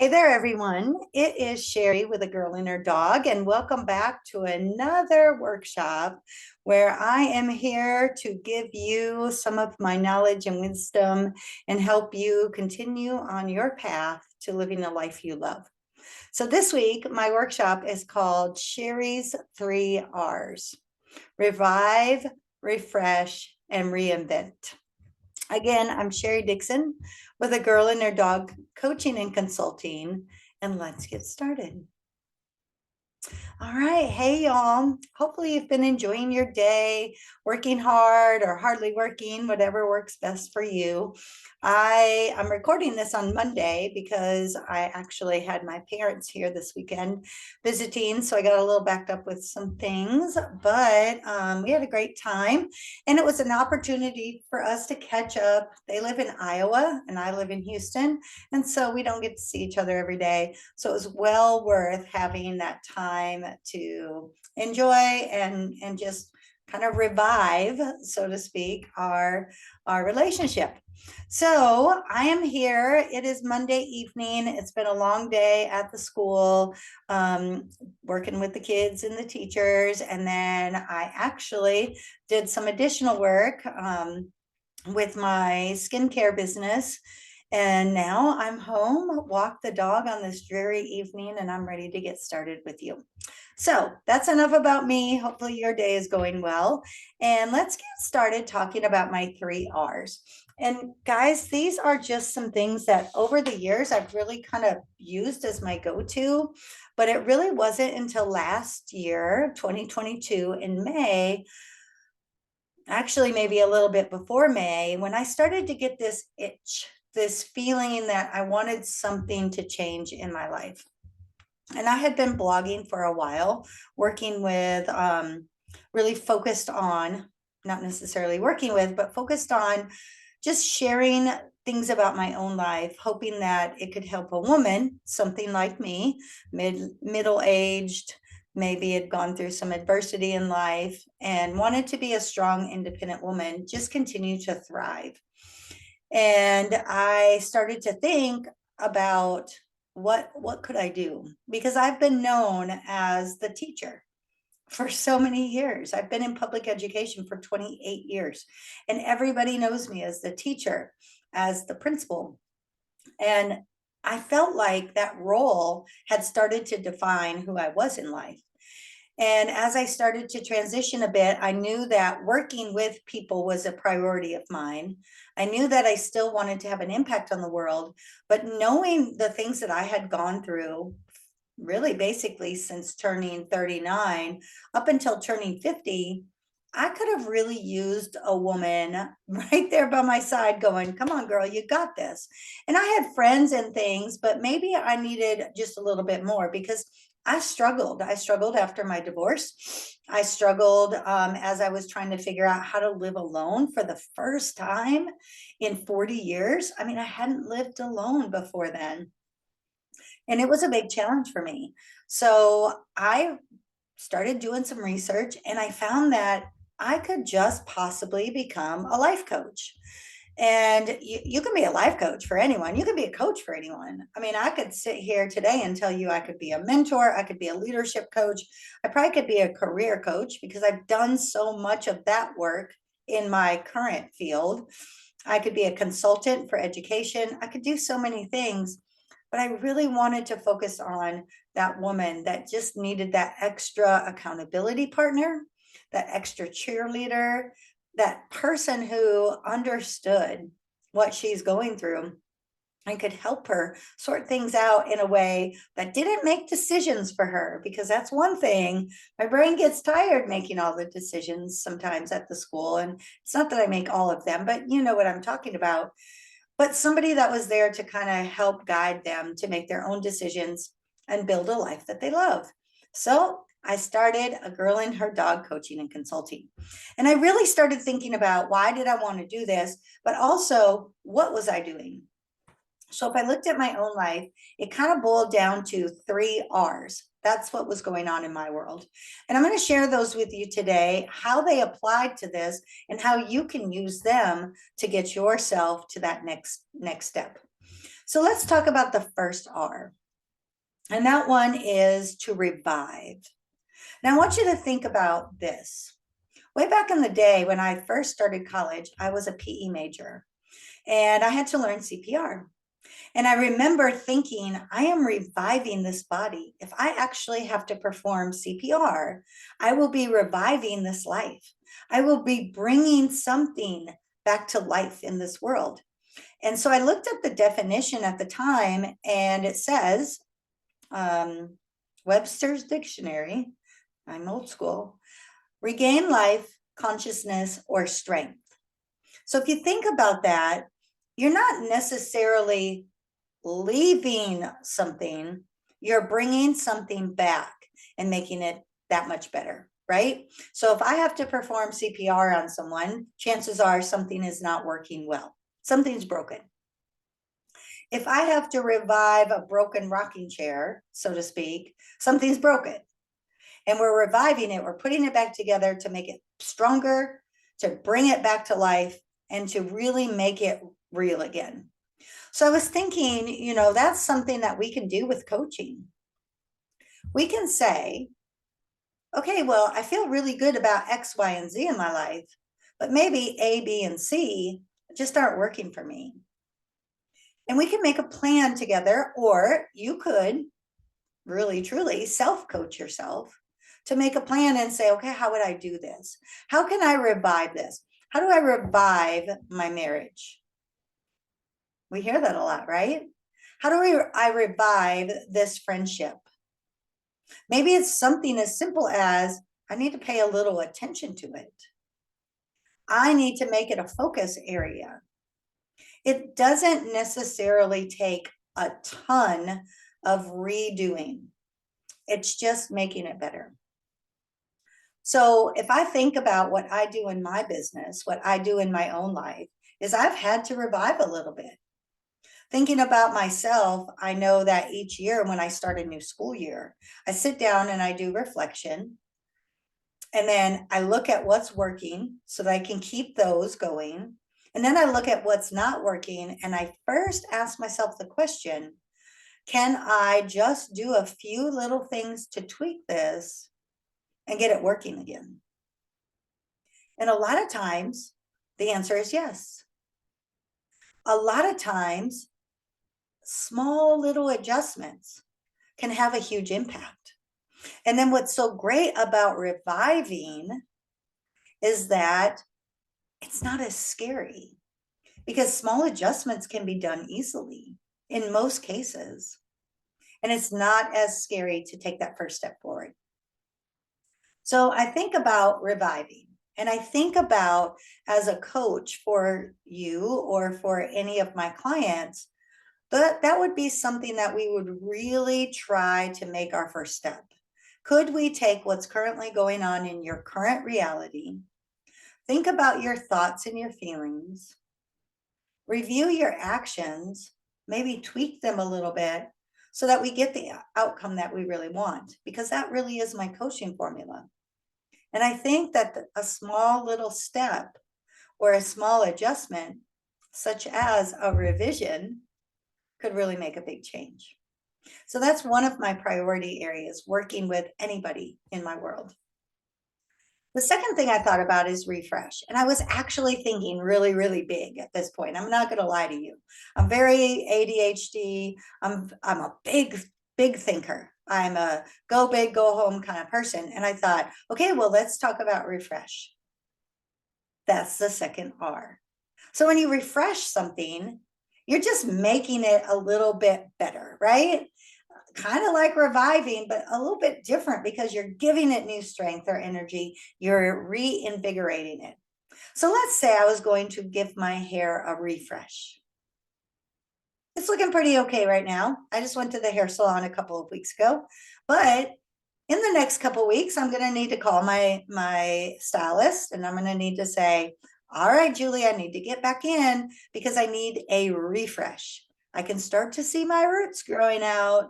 Hey there, everyone. It is Cheri with A Girl and Her Dog, and welcome back to another workshop where I am here to give you some of my knowledge and wisdom and help you continue on your path to living the life you love. So this week, my workshop is called Cheri's 3Rs: Revive, Refresh, and Reinvent. Again, I'm Cheri Dixon with A Girl and Her Dog Coaching and Consulting, and let's get started. All right. Hey, y'all. Hopefully, you've been enjoying your day, working hard or hardly working, whatever works best for you. I'm recording this on Monday because I actually had my parents here this weekend visiting. So I got a little backed up with some things, but we had a great time. And it was an opportunity for us to catch up. They live in Iowa and I live in Houston. And so we don't get to see each other every day. So it was well worth having that time to enjoy and just kind of revive, so to speak, our relationship. So I am here. It is Monday evening. It's been a long day at the school, working with the kids and the teachers. And then I actually did some additional work with my skincare business. And now I'm home, walk the dog on this dreary evening, and I'm ready to get started with you. So that's enough about me. Hopefully your day is going well. And let's get started talking about my 3Rs. And guys, these are just some things that over the years I've really kind of used as my go-to, but it really wasn't until last year, 2022 in May, actually maybe a little bit before May, when I started to get this itch, this feeling that I wanted something to change in my life. And I had been blogging for a while, working with, really focused on, not necessarily working with, but focused on just sharing things about my own life, hoping that it could help a woman, something like me, middle-aged, maybe had gone through some adversity in life and wanted to be a strong, independent woman, just continue to thrive. And I started to think about what could I do? Because I've been known as the teacher for so many years. I've been in public education for 28 years, and everybody knows me as the teacher, as the principal. And I felt like that role had started to define who I was in life. And as I started to transition a bit, I knew that working with people was a priority of mine. I knew that I still wanted to have an impact on the world, but knowing the things that I had gone through, really basically since turning 39 up until turning 50, I could have really used a woman right there by my side going, come on, girl, you got this. And I had friends and things, but maybe I needed just a little bit more because I struggled. I struggled after my divorce. I struggled as I was trying to figure out how to live alone for the first time in 40 years. I mean, I hadn't lived alone before then. And it was a big challenge for me. So I started doing some research and I found that I could just possibly become a life coach. And you can be a life coach for anyone. You can be a coach for anyone. I mean, I could sit here today and tell you I could be a mentor. I could be a leadership coach. I probably could be a career coach because I've done so much of that work in my current field. I could be a consultant for education. I could do so many things, but I really wanted to focus on that woman that just needed that extra accountability partner, that extra cheerleader, that person who understood what she's going through and could help her sort things out in a way that didn't make decisions for her, because that's one thing. My brain gets tired making all the decisions sometimes at the school. And it's not that I make all of them, but you know what I'm talking about. But somebody that was there to kind of help guide them to make their own decisions and build a life that they love. So I started A Girl and Her Dog Coaching and Consulting. And I really started thinking about why did I want to do this, but also what was I doing? So if I looked at my own life, it kind of boiled down to 3 R's. That's what was going on in my world. And I'm going to share those with you today, how they applied to this and how you can use them to get yourself to that next step. So let's talk about the first R. And that one is to revive. Now I want you to think about this. Way back in the day when I first started college, I was a PE major and I had to learn CPR. And I remember thinking, I am reviving this body. If I actually have to perform CPR, I will be reviving this life. I will be bringing something back to life in this world. And so I looked up the definition at the time, and it says, Webster's Dictionary, I'm old school, regain life, consciousness, or strength. So if you think about that, you're not necessarily leaving something, you're bringing something back and making it that much better, right? So if I have to perform CPR on someone, chances are something is not working well. Something's broken. If I have to revive a broken rocking chair, so to speak, something's broken. And we're reviving it, we're putting it back together to make it stronger, to bring it back to life, and to really make it real again. So I was thinking, that's something that we can do with coaching. We can say, okay, well, I feel really good about X, Y, and Z in my life, but maybe A, B, and C just aren't working for me. And we can make a plan together, or you could really, truly self-coach yourself to make a plan and say, okay, how would I do this? How can I revive this? How do I revive my marriage? We hear that a lot, right? How do I revive this friendship? Maybe it's something as simple as I need to pay a little attention to it. I need to make it a focus area. It doesn't necessarily take a ton of redoing. It's just making it better. So if I think about what I do in my business, what I do in my own life, is I've had to revive a little bit. Thinking about myself, I know that each year when I start a new school year, I sit down and I do reflection. And then I look at what's working so that I can keep those going. And then I look at what's not working. And I first ask myself the question, can I just do a few little things to tweak this and get it working again? And a lot of times the answer is yes. A lot of times, small little adjustments can have a huge impact. And then what's so great about reviving is that it's not as scary because small adjustments can be done easily in most cases. And it's not as scary to take that first step forward. So I think about reviving, and I think about, as a coach for you or for any of my clients, that would be something that we would really try to make our first step. Could we take what's currently going on in your current reality, think about your thoughts and your feelings, review your actions, maybe tweak them a little bit so that we get the outcome that we really want, because that really is my coaching formula. And I think that a small little step or a small adjustment, such as a revision, could really make a big change. So that's one of my priority areas, working with anybody in my world. The second thing I thought about is refresh. And I was actually thinking really, really big at this point. I'm not going to lie to you. I'm very ADHD. I'm a big thinker. I'm a go big, go home kind of person. And I thought, okay, well, let's talk about refresh. That's the second R. So when you refresh something, you're just making it a little bit better, right? Kind of like reviving, but a little bit different because you're giving it new strength or energy. You're reinvigorating it. So let's say I was going to give my hair a refresh. It's looking pretty okay right now. I just went to the hair salon a couple of weeks ago, but in the next couple of weeks, I'm going to need to call my stylist, and I'm going to need to say, all right, Julie, I need to get back in because I need a refresh. I can start to see my roots growing out.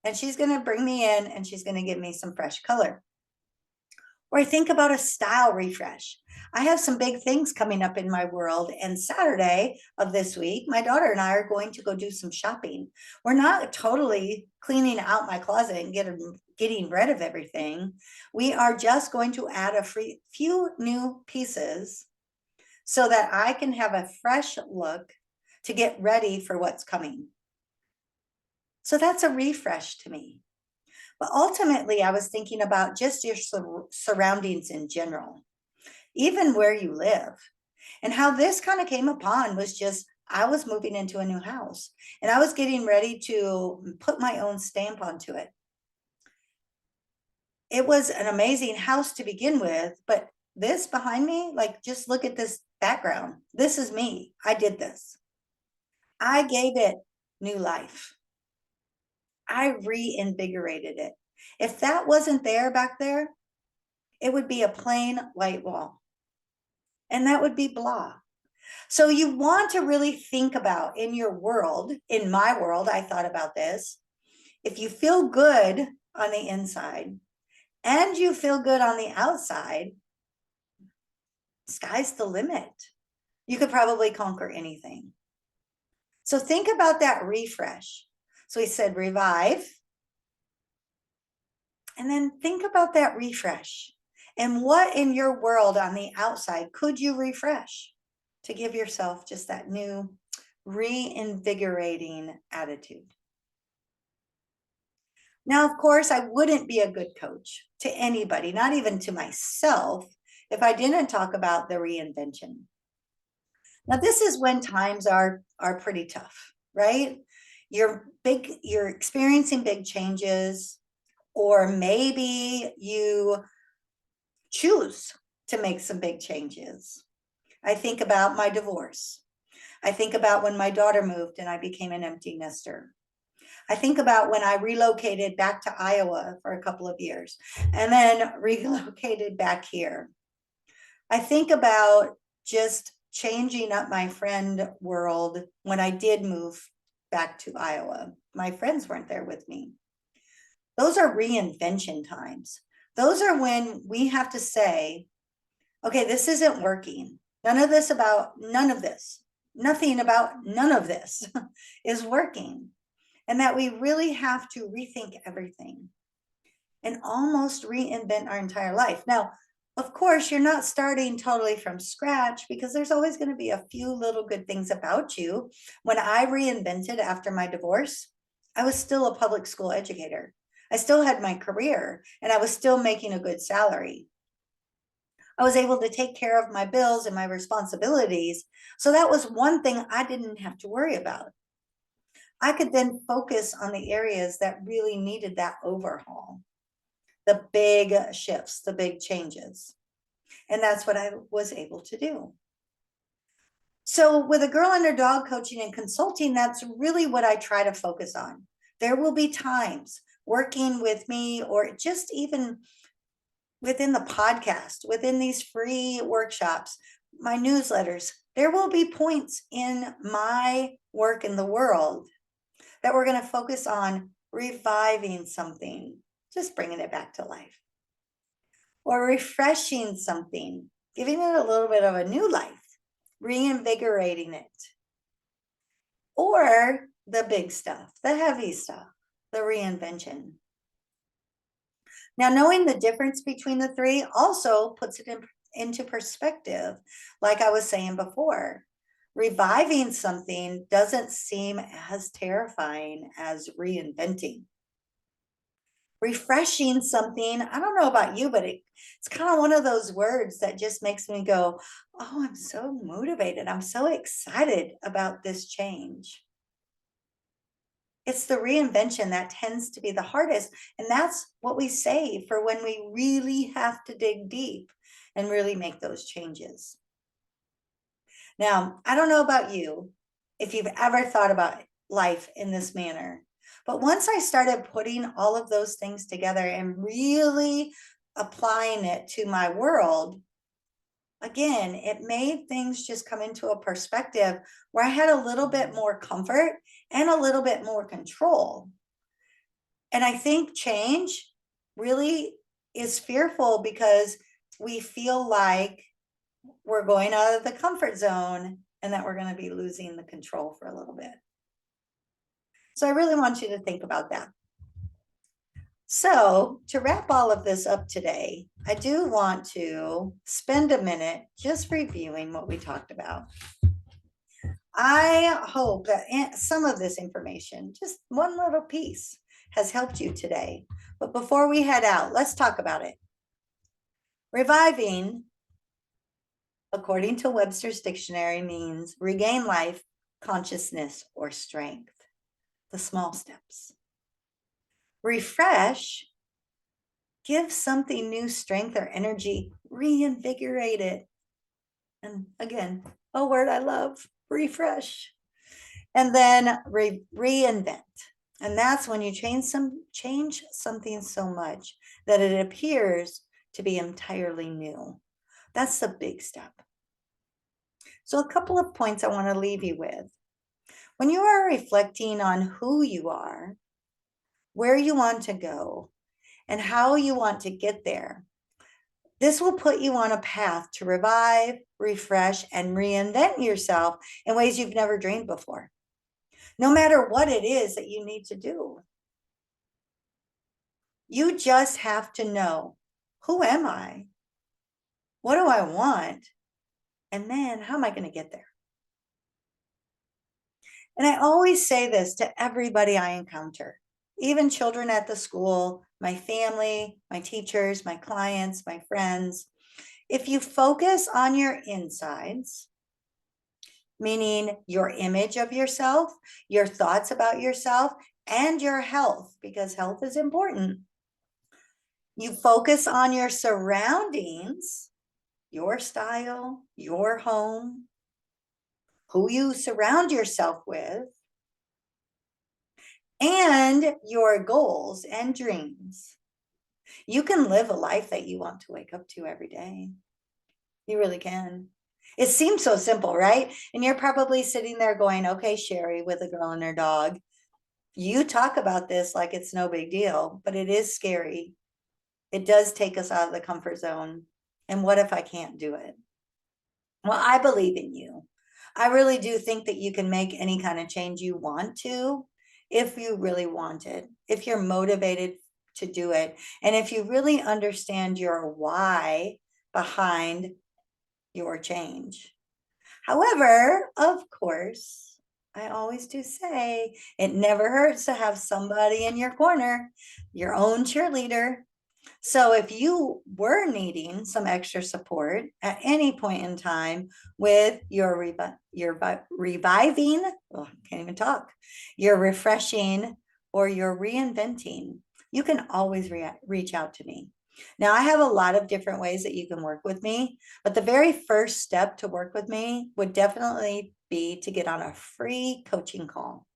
And she's going to bring me in and she's going to give me some fresh color. Or I think about a style refresh. I have some big things coming up in my world. And Saturday of this week, my daughter and I are going to go do some shopping. We're not totally cleaning out my closet and getting rid of everything. We are just going to add a few new pieces so that I can have a fresh look to get ready for what's coming. So that's a refresh to me. But ultimately, I was thinking about just your surroundings in general, even where you live. And how this kind of came upon was just I was moving into a new house and I was getting ready to put my own stamp onto it. It was an amazing house to begin with, but this behind me, like just look at this background. This is me. I did this. I gave it new life. I reinvigorated it. If that wasn't there back there, it would be a plain white wall. And that would be blah. So you want to really think about in your world, in my world, I thought about this. If you feel good on the inside and you feel good on the outside, sky's the limit. You could probably conquer anything. So think about that refresh. So we said revive. And then think about that refresh. And what in your world on the outside could you refresh to give yourself just that new reinvigorating attitude? Now, of course, I wouldn't be a good coach to anybody, not even to myself, if I didn't talk about the reinvention. Now, this is when times are pretty tough, right? You're experiencing big changes, or maybe you choose to make some big changes. I think about my divorce. I think about when my daughter moved and I became an empty nester. I think about when I relocated back to Iowa for a couple of years and then relocated back here. I think about just changing up my friend world when I did move back to Iowa. My friends weren't there with me. Those are reinvention times. Those are when we have to say, okay, this isn't working. Nothing about none of this is working. And that we really have to rethink everything and almost reinvent our entire life. Now, of course, you're not starting totally from scratch because there's always going to be a few little good things about you. When I reinvented after my divorce, I was still a public school educator. I still had my career and I was still making a good salary. I was able to take care of my bills and my responsibilities. So that was one thing I didn't have to worry about. I could then focus on the areas that really needed that overhaul, the big shifts, the big changes. And that's what I was able to do. So with a girl and her dog coaching and consulting, that's really what I try to focus on. There will be times working with me or just even within the podcast, within these free workshops, my newsletters, there will be points in my work in the world that we're going to focus on reviving something, just bringing it back to life, or refreshing something, giving it a little bit of a new life, reinvigorating it, or the big stuff, the heavy stuff, the reinvention. Now, knowing the difference between the three also puts it into perspective, like I was saying before. Reviving something doesn't seem as terrifying as reinventing. Refreshing something, I don't know about you, but it's kind of one of those words that just makes me go, oh, I'm so motivated. I'm so excited about this change. It's the reinvention that tends to be the hardest. And that's what we save for when we really have to dig deep and really make those changes. Now, I don't know about you, if you've ever thought about life in this manner, but once I started putting all of those things together and really applying it to my world, again, it made things just come into a perspective where I had a little bit more comfort and a little bit more control. And I think change really is fearful because we feel like we're going out of the comfort zone and that we're going to be losing the control for a little bit. So I really want you to think about that. So to wrap all of this up today, I do want to spend a minute just reviewing what we talked about. I hope that some of this information, just one little piece, has helped you today. But before we head out, let's talk about it. Reviving, according to Webster's dictionary, means regain life, consciousness, or strength. The small steps. Refresh, give something new strength or energy, reinvigorate it. And again, a word I love, refresh. And then reinvent. And that's when you change something so much that it appears to be entirely new. That's the big step. So a couple of points I want to leave you with. When you are reflecting on who you are, where you want to go, and how you want to get there, this will put you on a path to revive, refresh, and reinvent yourself in ways you've never dreamed before. No matter what it is that you need to do. You just have to know, who am I? What do I want? And then how am I going to get there? And I always say this to everybody I encounter, even children at the school, my family, my teachers, my clients, my friends. If you focus on your insides, meaning your image of yourself, your thoughts about yourself, and your health, because health is important. You focus on your surroundings, your style, your home, who you surround yourself with, and your goals and dreams. You can live a life that you want to wake up to every day. You really can. It seems so simple, right? And you're probably sitting there going, okay, Cheri, with a girl and her dog, you talk about this like it's no big deal, but it is scary. It does take us out of the comfort zone. And what if I can't do it? Well, I believe in you. I really do think that you can make any kind of change you want to, if you really want it, if you're motivated to do it, and if you really understand your why behind your change. However, of course, I always do say it never hurts to have somebody in your corner, your own cheerleader. So if you were needing some extra support at any point in time with your reviving, oh, can't even talk, your refreshing, or your reinventing, you can always reach out to me. Now, I have a lot of different ways that you can work with me, but the very first step to work with me would definitely be to get on a free coaching call.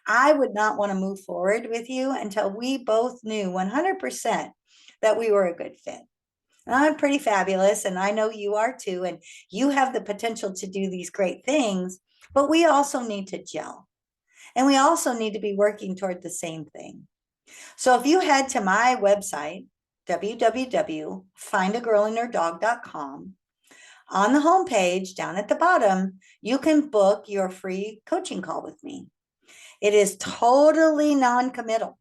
I would not want to move forward with you until we both knew 100% that we were a good fit. And I'm pretty fabulous, and I know you are too, and you have the potential to do these great things, but we also need to gel. And we also need to be working toward the same thing. So if you head to my website, www.findagirlandherdog.com, on the homepage down at the bottom, you can book your free coaching call with me. It is totally non-committal.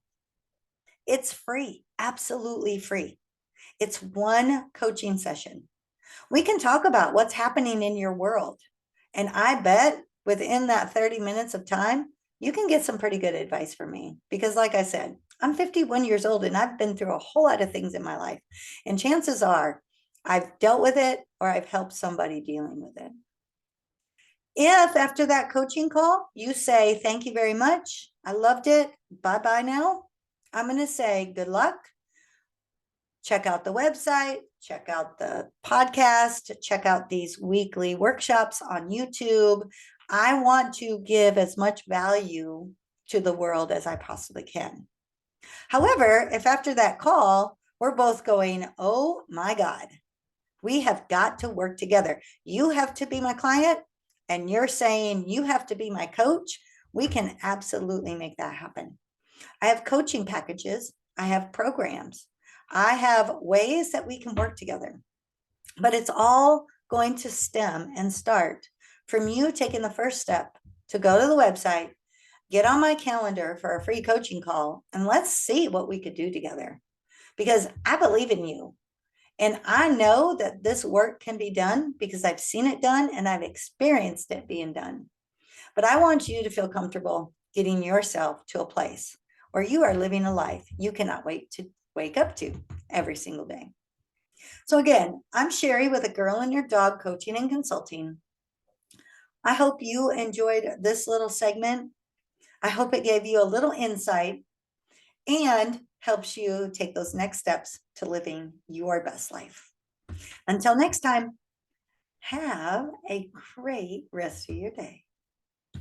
It's free, absolutely free. It's one coaching session. We can talk about what's happening in your world. And I bet within that 30 minutes of time, you can get some pretty good advice from me. Because like I said, I'm 51 years old and I've been through a whole lot of things in my life. And chances are I've dealt with it or I've helped somebody dealing with it. If after that coaching call, you say, thank you very much, I loved it, bye-bye now, I'm going to say good luck. Check out the website, check out the podcast, check out these weekly workshops on YouTube. I want to give as much value to the world as I possibly can. However, if after that call, we're both going, oh my God, we have got to work together. You have to be my client, and you're saying you have to be my coach, we can absolutely make that happen. I have coaching packages. I have programs. I have ways that we can work together, but it's all going to stem and start from you taking the first step to go to the website, get on my calendar for a free coaching call, and let's see what we could do together. Because I believe in you. And I know that this work can be done because I've seen it done and I've experienced it being done. But I want you to feel comfortable getting yourself to a place where you are living a life you cannot wait to wake up to every single day. So, again, I'm Cheri with A Girl and Your Dog Coaching and Consulting. I hope you enjoyed this little segment. I hope it gave you a little insight and helps you take those next steps to living your best life. Until next time, have a great rest of your day.